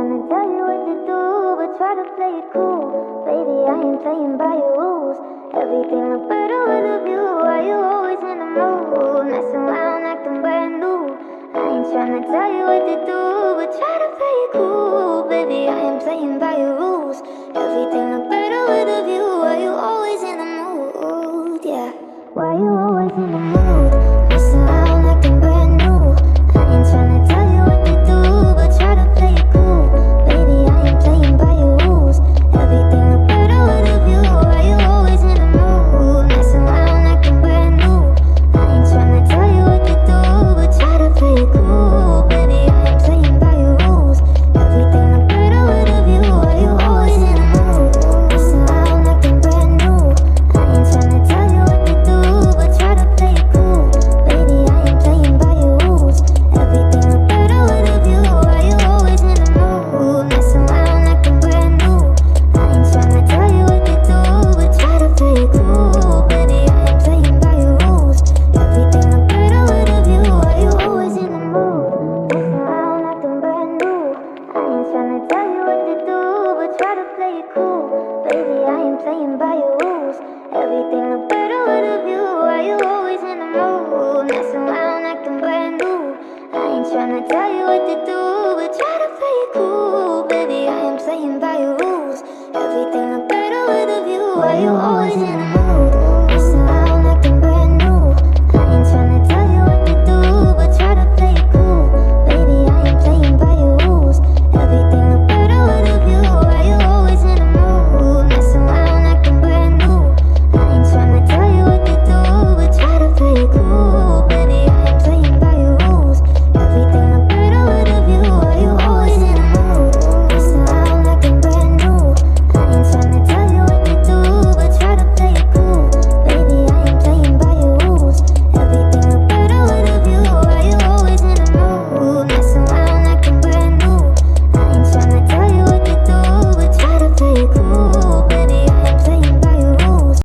tryna tell you what to do, but try to play it cool. Baby, I ain't playing by your rules. Everything look better with a view. Why you always in the mood? Messing around, acting brand new. I ain't tryna tell you what to do, but try to play it cool. Baby, I ain't playing by your rules. Everything look better with a view. Why you always in the mood? Yeah. Why you always in the mood? Messing around, acting brand new. I ain't tryna tell you what to do, but try to play it cool. Baby, I ain't playing by your rules. Everything look better with a view. Why you always in the mood? Messing around, acting brand new. I ain't tryna tell you what to do, but try to play it cool. Baby, I ain't playing by your rules. Everything look better with a view. Why you always in the mood? Messing around, acting brand new. I ain't tryna tell you what to do, but try to play it cool. Baby, I ain't playing by your rules. Everything look better with a view. Why you always in the mood? Messing around, acting brand new. I ain't tryna tell you what to do, but try to play it cool. Baby, I ain't playing by your rules. Everything look better with a view. Why you always in the mood? Messing around, acting brand new. I ain't tryna tell you what to do, but try to play it cool. Baby, I ain't playing by your rules. Everything look better with a view. Why you always in the mood? Messing around, acting brand new. I ain't tryna tell you what to do,